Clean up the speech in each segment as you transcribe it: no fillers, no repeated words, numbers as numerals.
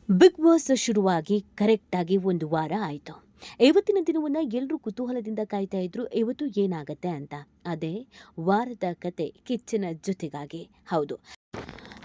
Big boss ಶುರುವಾಗಿ ಕರೆಕ್ಟಾಗಿ ಒಂದು ವಾರ ಆಯಿತು. ಇವತ್ತಿನ ದಿನವನ್ನು ಎಲ್ಲರೂ ಕುತೂಹಲದಿಂದ ಕಾಯ್ತಾ ಇದ್ರು. ಇವತ್ತು ಏನಾಗತ್ತೆ ಅಂತ. ಅದೇ ವಾರದ ಕತೆ ಕಿಚ್ಚನ ಜೊತೆಗಾಗಿ. ಹೌದು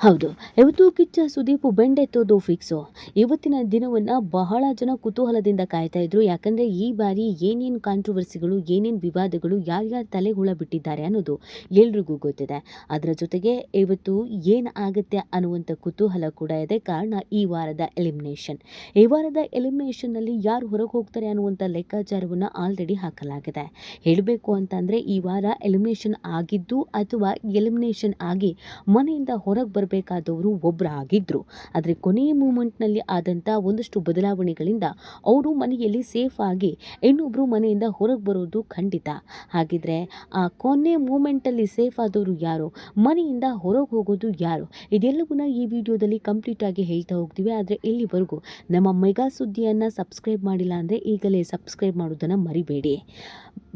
ಹೌದು, ಇವತ್ತು ಕಿಚ್ಚ ಸುದೀಪ್ ಬೆಂಡೆತ್ತೋದು ಫಿಕ್ಸು. ಇವತ್ತಿನ ದಿನವನ್ನು ಬಹಳ ಜನ ಕುತೂಹಲದಿಂದ ಕಾಯ್ತಾ ಇದ್ರು. ಯಾಕಂದರೆ ಈ ಬಾರಿ ಏನೇನು ಕಾಂಟ್ರವರ್ಸಿಗಳು, ಏನೇನು ವಿವಾದಗಳು, ಯಾರ್ಯಾರು ತಲೆ ಹುಳ ಬಿಟ್ಟಿದ್ದಾರೆ ಅನ್ನೋದು ಎಲ್ರಿಗೂ ಗೊತ್ತಿದೆ. ಅದರ ಜೊತೆಗೆ ಇವತ್ತು ಏನು ಆಗುತ್ತೆ ಅನ್ನುವಂಥ ಕುತೂಹಲ ಕೂಡ ಇದೆ. ಕಾರಣ ಈ ವಾರದ ಎಲಿಮಿನೇಷನ್. ಈ ವಾರದ ಎಲಿಮಿನೇಷನ್ನಲ್ಲಿ ಯಾರು ಹೊರಗೆ ಹೋಗ್ತಾರೆ ಅನ್ನುವಂಥ ಲೆಕ್ಕಾಚಾರವನ್ನು ಆಲ್ರೆಡಿ ಹಾಕಲಾಗಿದೆ. ಹೇಳಬೇಕು ಅಂತಂದರೆ ಈ ವಾರ ಎಲಿಮಿನೇಷನ್ ಆಗಿದ್ದು ಅಥವಾ ಎಲಿಮಿನೇಷನ್ ಆಗಿ ಮನೆಯಿಂದ ಹೊರಗೆ ಬರಬೇಕಾದವರು ಒಬ್ಬರು ಆಗಿದ್ದರು. ಆದರೆ ಕೊನೆಯ ಮೂಮೆಂಟ್ನಲ್ಲಿ ಆದಂಥ ಒಂದಷ್ಟು ಬದಲಾವಣೆಗಳಿಂದ ಅವರು ಮನೆಯಲ್ಲಿ ಸೇಫ್ ಆಗಿ ಇನ್ನೊಬ್ಬರು ಮನೆಯಿಂದ ಹೊರಗೆ ಬರೋದು ಖಂಡಿತ. ಹಾಗಿದ್ರೆ ಆ ಕೊನೆ ಮೂಮೆಂಟಲ್ಲಿ ಸೇಫ್ ಆದವರು ಯಾರು, ಮನೆಯಿಂದ ಹೊರಗೆ ಹೋಗೋದು ಯಾರು, ಇದೆಲ್ಲವನ್ನ ಈ ವಿಡಿಯೋದಲ್ಲಿ ಕಂಪ್ಲೀಟ್ ಆಗಿ ಹೇಳ್ತಾ ಹೋಗ್ತೀವಿ. ಆದರೆ ಇಲ್ಲಿವರೆಗೂ ನಮ್ಮ ಮೆಗಾ ಸುದ್ದಿಯನ್ನು ಸಬ್ಸ್ಕ್ರೈಬ್ ಮಾಡಿಲ್ಲ ಅಂದರೆ ಈಗಲೇ ಸಬ್ಸ್ಕ್ರೈಬ್ ಮಾಡೋದನ್ನು ಮರಿಬೇಡಿ.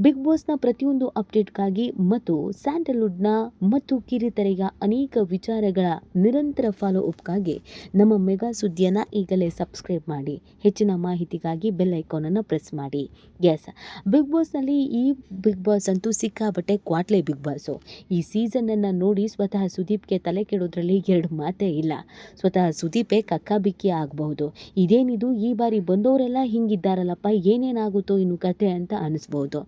ಬಿಗ್ ಬಾಸ್ನ ಪ್ರತಿಯೊಂದು ಅಪ್ಡೇಟ್ಗಾಗಿ ಮತ್ತು ಸ್ಯಾಂಡಲ್ವುಡ್ನ ಮತ್ತು ಕಿರಿತೆರೆಯ ಅನೇಕ ವಿಚಾರಗಳ ನಿರಂತರ ಫಾಲೋ ಅಪ್ಗಾಗಿ ನಮ್ಮ ಮೆಗಾ ಸುದ್ದಿಯನ್ನು ಈಗಲೇ ಸಬ್ಸ್ಕ್ರೈಬ್ ಮಾಡಿ. ಹೆಚ್ಚಿನ ಮಾಹಿತಿಗಾಗಿ ಬೆಲ್ ಐಕಾನನ್ನು ಪ್ರೆಸ್ ಮಾಡಿ. ಎಸ್, ಬಿಗ್ ಬಾಸ್ನಲ್ಲಿ ಈ ಬಿಗ್ ಬಾಸ್ ಅಂತೂ ಸಿಕ್ಕಾಬಟ್ಟೆ ಕ್ವಾಟ್ಲೆ ಬಿಗ್ ಬಾಸು. ಈ ಸೀಸನನ್ನು ನೋಡಿ ಸ್ವತಃ ಸುದೀಪ್ಗೆ ತಲೆ ಕೆಡೋದ್ರಲ್ಲಿ ಎರಡು ಮಾತೇ ಇಲ್ಲ. ಸ್ವತಃ ಸುದೀಪೇ ಕಕ್ಕಾಬಿಕ್ಕಿ ಆಗಬಹುದು. ಇದೇನಿದು, ಈ ಬಾರಿ ಬಂದವರೆಲ್ಲ ಹಿಂಗಿದ್ದಾರಲ್ಲಪ್ಪ, ಏನೇನಾಗುತ್ತೋ ಇನ್ನು ಕತೆ ಅಂತ ಅನಿಸ್ಬೋದು.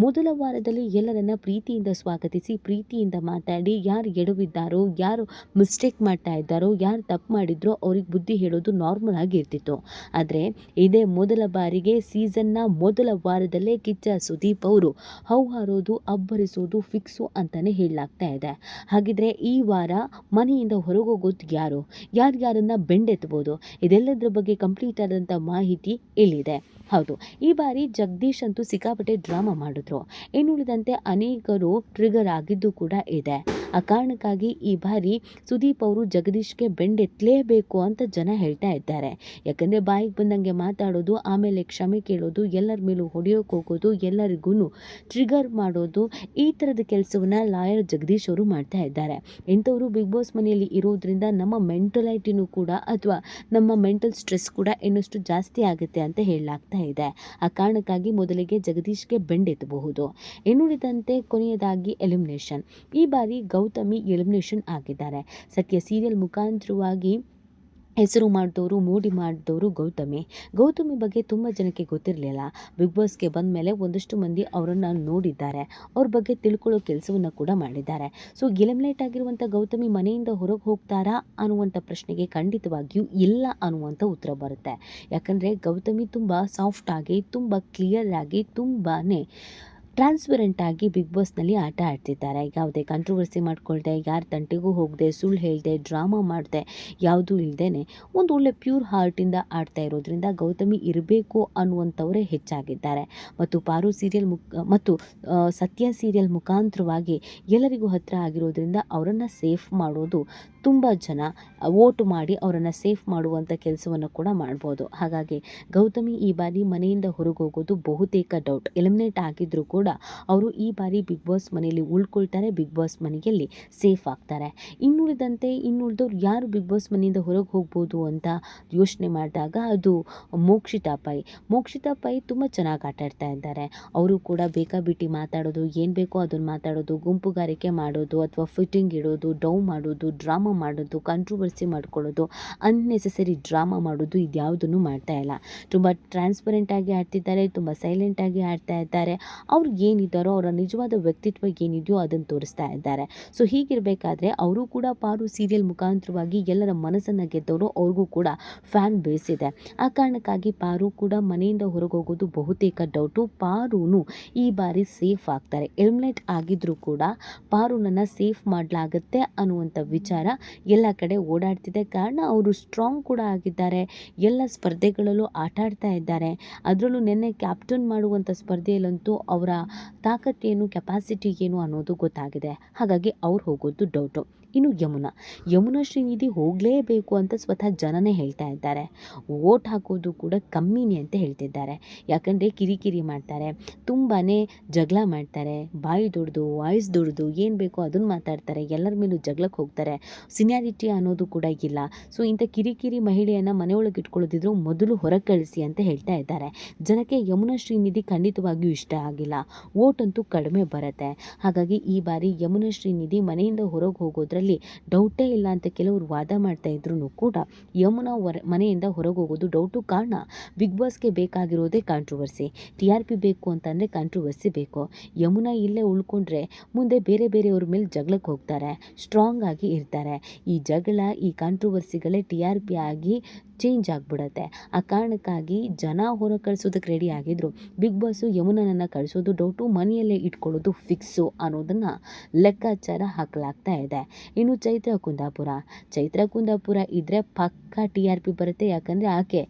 ಮೊದಲ ವಾರದಲ್ಲಿ ಎಲ್ಲರನ್ನ ಪ್ರೀತಿಯಿಂದ ಸ್ವಾಗತಿಸಿ, ಪ್ರೀತಿಯಿಂದ ಮಾತಾಡಿ, ಯಾರು ಎಡವಿದ್ದಾರೋ, ಯಾರು ಮಿಸ್ಟೇಕ್ ಮಾಡ್ತಾ ಇದ್ದಾರೋ, ಯಾರು ತಪ್ಪು ಮಾಡಿದ್ರೋ ಅವ್ರಿಗೆ ಬುದ್ಧಿ ಹೇಳೋದು ನಾರ್ಮಲ್ ಆಗಿ ಇರ್ತಿತ್ತು. ಆದರೆ ಇದೇ ಮೊದಲ ಬಾರಿಗೆ ಸೀಸನ್ನ ಮೊದಲ ವಾರದಲ್ಲೇ ಕಿಚ್ಚ ಸುದೀಪ್ ಅವರು ಹೌಹಾರೋದು, ಅಬ್ಬರಿಸೋದು ಫಿಕ್ಸು ಅಂತಲೇ ಹೇಳಲಾಗ್ತಾ ಇದೆ. ಹಾಗಿದ್ರೆ ಈ ವಾರ ಮನೆಯಿಂದ ಹೊರಗೋಗೋದು ಯಾರು, ಯಾರ್ಯಾರನ್ನ ಬೆಂಡೆತ್ಬೋದು, ಇದೆಲ್ಲದರ ಬಗ್ಗೆ ಕಂಪ್ಲೀಟ್ ಆದಂಥ ಮಾಹಿತಿ ಇಲ್ಲಿದೆ. ಹೌದು, ಈ ಬಾರಿ ಜಗದೀಶ್ ಅಂತೂ ಸಿಕ್ಕಾಪಟ್ಟೆ ಡ್ರಾಮಾ ಮಾಡಿದ್ರು. ಇನ್ನುಳಿದಂತೆ ಅನೇಕರು ಟ್ರಿಗರ್ ಆಗಿದ್ದು ಕೂಡ ಇದೆ. ಆ ಕಾರಣಕ್ಕಾಗಿ ಈ ಬಾರಿ ಸುದೀಪ್ ಅವರು ಜಗದೀಶ್ಗೆ ಬೆಂಡೆತ್ತಲೇಬೇಕು ಅಂತ ಜನ ಹೇಳ್ತಾ ಇದ್ದಾರೆ. ಯಾಕಂದರೆ ಬಾಯಿಗೆ ಬಂದಂಗೆ ಮಾತಾಡೋದು, ಆಮೇಲೆ ಕ್ಷಮೆ ಕೇಳೋದು, ಎಲ್ಲರ ಮೇಲೂ ಹೊಡೆಯೋಕೆ ಹೋಗೋದು, ಎಲ್ಲರಿಗೂ ಟ್ರಿಗರ್ ಮಾಡೋದು, ಈ ಥರದ ಕೆಲಸವನ್ನು ಲಾಯರ್ ಜಗದೀಶ್ ಅವರು ಮಾಡ್ತಾ ಇದ್ದಾರೆ. ಇಂಥವರು ಬಿಗ್ ಬಾಸ್ ಮನೆಯಲ್ಲಿ ಇರೋದ್ರಿಂದ ನಮ್ಮ ಮೆಂಟಲೈಟಿನೂ ಕೂಡ ಅಥವಾ ನಮ್ಮ ಮೆಂಟಲ್ ಸ್ಟ್ರೆಸ್ ಕೂಡ ಇನ್ನಷ್ಟು ಜಾಸ್ತಿ ಆಗುತ್ತೆ ಅಂತ ಹೇಳಲಾಗ್ತಾ ಇದೆ. ಆ ಕಾರಣಕ್ಕಾಗಿ ಮೊದಲಿಗೆ ಜಗದೀಶ್ಗೆ ಬೆಂಡೆತ್ತಬಹುದು. ಇನ್ನುಳಿದಂತೆ ಕೊನೆಯದಾಗಿ ಎಲಿಮಿನೇಷನ್. ಈ ಬಾರಿ ಗೌತಮಿ ಎಲಿಮಿನೇಷನ್ ಆಗಿದ್ದಾರೆ. ಸತ್ಯ ಸೀರಿಯಲ್ ಮುಖಾಂತರವಾಗಿ ಹೆಸರು ಮಾಡಿದವರು, ಮೋಡಿ ಮಾಡಿದವರು ಗೌತಮಿ ಬಗ್ಗೆ ತುಂಬ ಜನಕ್ಕೆ ಗೊತ್ತಿರಲಿಲ್ಲ. ಬಿಗ್ ಬಾಸ್ಗೆ ಬಂದ ಮೇಲೆ ಒಂದಷ್ಟು ಮಂದಿ ಅವರನ್ನು ನೋಡಿದ್ದಾರೆ, ಅವ್ರ ಬಗ್ಗೆ ತಿಳ್ಕೊಳ್ಳೋ ಕೆಲಸವನ್ನು ಕೂಡ ಮಾಡಿದ್ದಾರೆ. ಸೊ ಎಲಿಮಿನೇಟ್ ಆಗಿರುವಂಥ ಗೌತಮಿ ಮನೆಯಿಂದ ಹೊರಗೆ ಹೋಗ್ತಾರಾ ಅನ್ನುವಂಥ ಪ್ರಶ್ನೆಗೆ ಖಂಡಿತವಾಗಿಯೂ ಇಲ್ಲ ಅನ್ನುವಂಥ ಉತ್ತರ ಬರುತ್ತೆ. ಯಾಕಂದರೆ ಗೌತಮಿ ತುಂಬ ಸಾಫ್ಟ್ ಆಗಿ, ತುಂಬ ಕ್ಲಿಯರ್ ಆಗಿ, ತುಂಬಾ ಟ್ರಾನ್ಸ್ಪರೆಂಟ್ ಆಗಿ ಬಿಗ್ ಬಾಸ್ನಲ್ಲಿ ಆಟ ಆಡ್ತಿದ್ದಾರೆ. ಯಾವುದೇ ಕಾಂಟ್ರವರ್ಸಿ ಮಾಡ್ಕೊಳ್ದೆ, ಯಾರ ತಂಟೆಗೂ ಹೋಗದೆ, ಸುಳ್ಳು ಹೇಳ್ದೆ, ಡ್ರಾಮಾ ಮಾಡದೆ, ಯಾವುದೂ ಇಲ್ಲದೇ ಒಂದು ಒಳ್ಳೆ ಪ್ಯೂರ್ ಹಾರ್ಟಿಂದ ಆಡ್ತಾ ಇರೋದ್ರಿಂದ ಗೌತಮಿ ಇರಬೇಕು ಅನ್ನುವಂಥವರೇ ಹೆಚ್ಚಾಗಿದ್ದಾರೆ. ಮತ್ತು ಪಾರು ಸೀರಿಯಲ್ ಮತ್ತು ಸತ್ಯ ಸೀರಿಯಲ್ ಮುಖಾಂತರವಾಗಿ ಎಲ್ಲರಿಗೂ ಹತ್ತಿರ ಆಗಿರೋದ್ರಿಂದ ಅವರನ್ನು ಸೇಫ್ ಮಾಡೋದು ತುಂಬ ಜನ ವೋಟ್ ಮಾಡಿ ಅವರನ್ನು ಸೇಫ್ ಮಾಡುವಂಥ ಕೆಲಸವನ್ನು ಕೂಡ ಮಾಡ್ಬೋದು. ಹಾಗಾಗಿ ಗೌತಮಿ ಈ ಬಾರಿ ಮನೆಯಿಂದ ಹೊರಗೆ ಹೋಗೋದು ಬಹುತೇಕ ಡೌಟ್. ಎಲಿಮಿನೇಟ್ ಆಗಿದ್ದರೂ ಕೂಡ ಅವರು ಈ ಬಾರಿ ಬಿಗ್ ಬಾಸ್ ಮನೆಯಲ್ಲಿ ಉಳ್ಕೊಳ್ತಾರೆ, ಬಿಗ್ ಬಾಸ್ ಮನೆಯಲ್ಲಿ ಸೇಫ್ ಆಗ್ತಾರೆ. ಇನ್ನುಳಿದವ್ರು ಯಾರು ಬಿಗ್ ಬಾಸ್ ಮನೆಯಿಂದ ಹೊರಗೆ ಹೋಗ್ಬೋದು ಅಂತ ಯೋಚನೆ ಮಾಡಿದಾಗ ಅದು ಮೋಕ್ಷಿತಾ ಪೈ ತುಂಬ ಚೆನ್ನಾಗಿ ಆಟ ಆಡ್ತಾ ಇದ್ದಾರೆ. ಅವರು ಕೂಡ ಬೇಕಾಬಿಟ್ಟಿ ಮಾತಾಡೋದು, ಏನು ಬೇಕೋ ಅದನ್ನು ಮಾತಾಡೋದು, ಗುಂಪುಗಾರಿಕೆ ಮಾಡೋದು ಅಥವಾ ಫಿಟ್ಟಿಂಗ್ ಇಡೋದು, ಡೌ ಮಾಡೋದು, ಡ್ರಾಮಾ ಮಾಡೋದು, ಕಾಂಟ್ರವರ್ಸಿ ಮಾಡ್ಕೊಳ್ಳೋದು, ಅನ್ನೆಸೆಸರಿ ಡ್ರಾಮಾ ಮಾಡೋದು, ಇದ್ಯಾವುದನ್ನು ಮಾಡ್ತಾ ಇಲ್ಲ. ತುಂಬ ಟ್ರಾನ್ಸ್ಪರೆಂಟ್ ಆಗಿ ಆಡ್ತಿದ್ದಾರೆ, ತುಂಬ ಸೈಲೆಂಟ್ ಆಗಿ ಆಡ್ತಾ ಇದ್ದಾರೆ. ಅವ್ರು ಏನಿದ್ದಾರೋ ಅವರ ನಿಜವಾದ ವ್ಯಕ್ತಿತ್ವ ಏನಿದೆಯೋ ಅದನ್ನು ತೋರಿಸ್ತಾ ಇದ್ದಾರೆ. ಸೊ ಹೀಗಿರಬೇಕಾದ್ರೆ ಅವರು ಕೂಡ ಪಾರು ಸೀರಿಯಲ್ ಮುಖಾಂತರವಾಗಿ ಎಲ್ಲರ ಮನಸ್ಸನ್ನು ಗೆದ್ದವರು, ಅವ್ರಿಗೂ ಕೂಡ ಫ್ಯಾನ್ ಬೇಸ್ ಇದೆ. ಆ ಕಾರಣಕ್ಕಾಗಿ ಪಾರು ಕೂಡ ಮನೆಯಿಂದ ಹೊರಗೆ ಹೋಗೋದು ಬಹುತೇಕ ಡೌಟು. ಪಾರುನು ಈ ಬಾರಿ ಸೇಫ್ ಆಗ್ತಾರೆ. ಎಲಿಮಿನೇಟ್ ಆಗಿದ್ರೂ ಕೂಡ ಪಾರುನನ್ನು ಸೇಫ್ ಮಾಡಲಾಗುತ್ತೆ ಅನ್ನುವಂಥ ವಿಚಾರ ಎಲ್ಲ ಕಡೆ ಓಡಾಡ್ತಿದೆ. ಕಾರಣ ಅವರು ಸ್ಟ್ರಾಂಗ್ ಕೂಡ ಆಗಿದ್ದಾರೆ, ಎಲ್ಲ ಸ್ಪರ್ಧೆಗಳಲ್ಲೂ ಆಟ ಆಡ್ತಾ ಇದ್ದಾರೆ. ಅದರಲ್ಲೂ ನಿನ್ನೆ ಕ್ಯಾಪ್ಟನ್ ಮಾಡುವಂಥ ಸ್ಪರ್ಧೆಯಲ್ಲಂತೂ ಅವರ ತಾಕತ್ತೇನು, ಕೆಪಾಸಿಟಿ ಏನು ಅನ್ನೋದು ಗೊತ್ತಾಗಿದೆ. ಹಾಗಾಗಿ ಅವ್ರು ಹೋಗೋದು ಡೌಟು. ಇನ್ನು ಯಮುನಾ ಶ್ರೀನಿಧಿ ಹೋಗಲೇಬೇಕು ಅಂತ ಸ್ವತಃ ಜನನೇ ಹೇಳ್ತಾ ಇದ್ದಾರೆ. ವೋಟ್ ಹಾಕೋದು ಕೂಡ ಕಮ್ಮಿನೇ ಅಂತ ಹೇಳ್ತಿದ್ದಾರೆ. ಯಾಕಂದರೆ ಕಿರಿಕಿರಿ ಮಾಡ್ತಾರೆ, ತುಂಬಾ ಜಗಳ ಮಾಡ್ತಾರೆ, ಬಾಯಿ ದೊಡ್ದು ವಾಯ್ಸ್ ದೊಡ್ದು ಏನು ಬೇಕೋ ಅದನ್ನು ಮಾತಾಡ್ತಾರೆ, ಎಲ್ಲರ ಮೇಲೂ ಜಗಳಕ್ಕೆ ಹೋಗ್ತಾರೆ, ಸಿನ್ಯಾರಿಟಿ ಅನ್ನೋದು ಕೂಡ ಇಲ್ಲ. ಸೊ ಇಂಥ ಕಿರಿಕಿರಿ ಮಹಿಳೆಯನ್ನು ಮನೆಯೊಳಗೆ ಇಟ್ಕೊಳ್ಳೋದಿದ್ರು ಮೊದಲು ಹೊರಗೆ ಕಳಿಸಿ ಅಂತ ಹೇಳ್ತಾ ಇದ್ದಾರೆ. ಜನಕ್ಕೆ ಯಮುನಾ ಶ್ರೀನಿಧಿ ಖಂಡಿತವಾಗಿಯೂ ಇಷ್ಟ ಆಗಿಲ್ಲ, ವೋಟ್ ಅಂತೂ ಕಡಿಮೆ ಬರುತ್ತೆ. ಹಾಗಾಗಿ ಈ ಬಾರಿ ಯಮುನಾ ಶ್ರೀನಿಧಿ ಮನೆಯಿಂದ ಹೊರಗೆ ಹೋಗೋದ್ರಲ್ಲಿ ಡೌಟೇ ಇಲ್ಲ ಅಂತ ಕೆಲವರು ವಾದ ಮಾಡ್ತಾ ಇದ್ರು ಕೂಡ ಯಮುನಾ ಮನೆಯಿಂದ ಹೊರಗೆ ಹೋಗೋದು ಡೌಟು. ಕಾರಣ ಬಿಗ್ ಬಾಸ್ಗೆ ಬೇಕಾಗಿರೋದೇ ಕಾಂಟ್ರವರ್ಸಿ. TRP ಬೇಕು ಅಂತಂದರೆ ಕಾಂಟ್ರವರ್ಸಿ ಬೇಕು. ಯಮುನಾ ಇಲ್ಲೇ ಉಳ್ಕೊಂಡ್ರೆ ಮುಂದೆ ಬೇರೆಯವ್ರ ಮೇಲೆ ಜಗಳಕ್ಕೆ ಹೋಗ್ತಾರೆ, ಸ್ಟ್ರಾಂಗ್ ಆಗಿ ಇರ್ತಾರೆ. ಈ ಜಗಳ, ಈ ಕಾಂಟ್ರವರ್ಸಿಗಳೇ TRP ಆಗಿ ಚೇಂಜ್ ಆಗಿಬಿಡತ್ತೆ. ಆ ಕಾರಣಕ್ಕಾಗಿ ಜನ ಹೊರಗೆ ಕಳಿಸೋದಕ್ಕೆ ರೆಡಿ ಆಗಿದ್ರು. ಬಿಗ್ ಬಾಸು ಯಮುನನನ್ನು ಕಳಿಸೋದು ಡೌಟು, ಮನೆಯಲ್ಲೇ ಇಟ್ಕೊಳ್ಳೋದು ಫಿಕ್ಸು ಅನ್ನೋದನ್ನು ಲೆಕ್ಕಾಚಾರ ಹಾಕಲಾಗ್ತಾ ಇದೆ. ಇನ್ನು ಚೈತ್ರ ಕುಂದಾಪುರ ಇದ್ದರೆ ಪಕ್ಕ TRP ಬರುತ್ತೆ. ಯಾಕಂದರೆ ಆಕೆ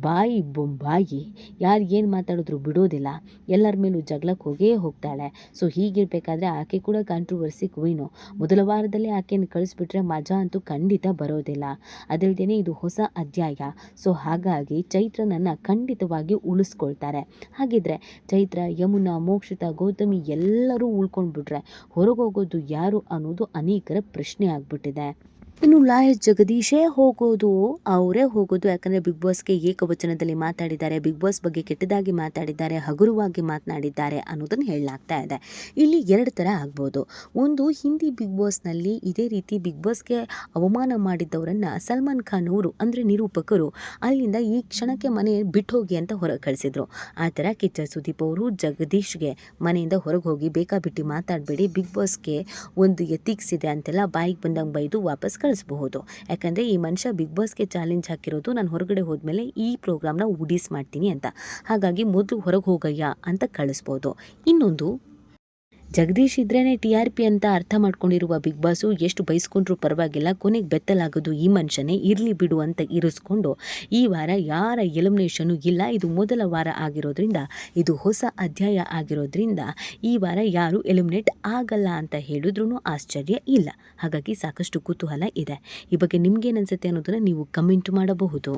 ಬಾಯಿ ಯಾರು ಏನು ಮಾತಾಡಿದ್ರು ಬಿಡೋದಿಲ್ಲ, ಎಲ್ಲರ ಮೇಲೂ ಜಗಳಕ್ಕೆ ಹೋಗೇ ಹೋಗ್ತಾಳೆ. ಸೊ ಹೀಗಿರಬೇಕಾದ್ರೆ ಆಕೆ ಕೂಡ ಕಾಂಟ್ರವರ್ಸಿ ಕ್ವೀನು. ಮೊದಲ ವಾರದಲ್ಲೇ ಆಕೆಯನ್ನು ಕಳಿಸ್ಬಿಟ್ರೆ ಮಜಾ ಅಂತೂ ಖಂಡಿತ ಬರೋದಿಲ್ಲ. ಅದಲ್ಲದೆ ಇದು ಹೊಸ ಅಧ್ಯಾಯ. ಸೊ ಹಾಗಾಗಿ ಚೈತ್ರನನ್ನು ಖಂಡಿತವಾಗಿ ಉಳಿಸ್ಕೊಳ್ತಾರೆ. ಹಾಗಿದ್ರೆ ಚೈತ್ರ, ಯಮುನಾ, ಮೋಕ್ಷಿತಾ, ಗೌತಮಿ ಎಲ್ಲರೂ ಉಳ್ಕೊಂಡ್ಬಿಟ್ರೆ ಹೊರಗೆ ಹೋಗೋದು ಯಾರು ಅನ್ನೋದು ಅನೇಕರ ಪ್ರಶ್ನೆ ಆಗ್ಬಿಟ್ಟಿದೆ. ಇನ್ನು ಲಾಯರ್ ಜಗದೀಶೇ ಅವರೇ ಹೋಗೋದು. ಯಾಕಂದರೆ ಬಿಗ್ ಬಾಸ್ಗೆ ಏಕವಚನದಲ್ಲಿ ಮಾತಾಡಿದ್ದಾರೆ, ಬಿಗ್ ಬಾಸ್ ಬಗ್ಗೆ ಕೆಟ್ಟದಾಗಿ ಮಾತಾಡಿದ್ದಾರೆ, ಹಗುರವಾಗಿ ಮಾತನಾಡಿದ್ದಾರೆ ಅನ್ನೋದನ್ನು ಹೇಳಲಾಗ್ತಾ ಇದೆ. ಇಲ್ಲಿ 2 ಥರ ಆಗ್ಬೋದು. ಒಂದು, ಹಿಂದಿ ಬಿಗ್ ಬಾಸ್ನಲ್ಲಿ ಇದೇ ರೀತಿ ಬಿಗ್ ಬಾಸ್ಗೆ ಅವಮಾನ ಮಾಡಿದ್ದವರನ್ನು ಸಲ್ಮಾನ್ ಖಾನ್ ಅವರು ಅಂದರೆ ನಿರೂಪಕರು ಅಲ್ಲಿಂದ ಈ ಕ್ಷಣಕ್ಕೆ ಮನೆ ಬಿಟ್ಟು ಹೋಗಿ ಅಂತ ಹೊರಗೆ ಕಳಿಸಿದ್ರು. ಆ ಥರ ಕಿಚ್ಚ ಸುದೀಪ್ ಅವರು ಜಗದೀಶ್ಗೆ ಮನೆಯಿಂದ ಹೊರಗೆ ಹೋಗಿ ಬೇಕಾಬಿಟ್ಟಿ ಮಾತಾಡಬೇಡಿ, ಬಿಗ್ ಬಾಸ್ಗೆ ಒಂದು ಎಥಿಕ್ಸ್ ಇದೆ ಅಂತೆಲ್ಲ ಬಾಯಿಗೆ ಬಂದಂಗೆ ಬೈದು ವಾಪಸ್ ಕಳಿಸಬಹುದು. ಯಾಕಂದರೆ ಈ ಮನುಷ್ಯ ಬಿಗ್ ಬಾಸ್ಗೆ ಚಾಲೆಂಜ್ ಹಾಕಿರೋದು ನಾನು ಹೊರಗಡೆ ಹೋದ್ಮೇಲೆ ಈ ಪ್ರೋಗ್ರಾಮ್ನ ಉಡಿಸ್ ಮಾಡ್ತೀನಿ ಅಂತ. ಹಾಗಾಗಿ ಮೊದಲು ಹೊರಗೆ ಹೋಗಯ್ಯ ಅಂತ ಕಳಿಸ್ಬೋದು. ಇನ್ನೊಂದು, ಜಗದೀಶ್ ಇದ್ರೇ TRP ಅಂತ ಅರ್ಥ ಮಾಡ್ಕೊಂಡಿರುವ ಬಿಗ್ ಬಾಸು ಎಷ್ಟು ಬೈಸ್ಕೊಂಡ್ರೂ ಪರವಾಗಿಲ್ಲ, ಕೊನೆಗೆ ಬೆತ್ತಲಾಗೋದು ಈ ಮನುಷ್ಯನೇ, ಇರಲಿ ಬಿಡು ಅಂತ ಇರಿಸ್ಕೊಂಡು ಈ ವಾರ ಯಾರ ಎಲಿಮಿನೇಷನು ಇಲ್ಲ. ಇದು ಮೊದಲ ವಾರ ಆಗಿರೋದ್ರಿಂದ, ಇದು ಹೊಸ ಅಧ್ಯಾಯ ಆಗಿರೋದ್ರಿಂದ ಈ ವಾರ ಯಾರು ಎಲಿಮಿನೇಟ್ ಆಗಲ್ಲ ಅಂತ ಹೇಳಿದ್ರೂ ಆಶ್ಚರ್ಯ ಇಲ್ಲ. ಹಾಗಾಗಿ ಸಾಕಷ್ಟು ಕುತೂಹಲ ಇದೆ. ಈ ಬಗ್ಗೆ ನಿಮ್ಗೇನು ಅನ್ಸುತ್ತೆ ಅನ್ನೋದನ್ನು ನೀವು ಕಮೆಂಟ್ ಮಾಡಬಹುದು.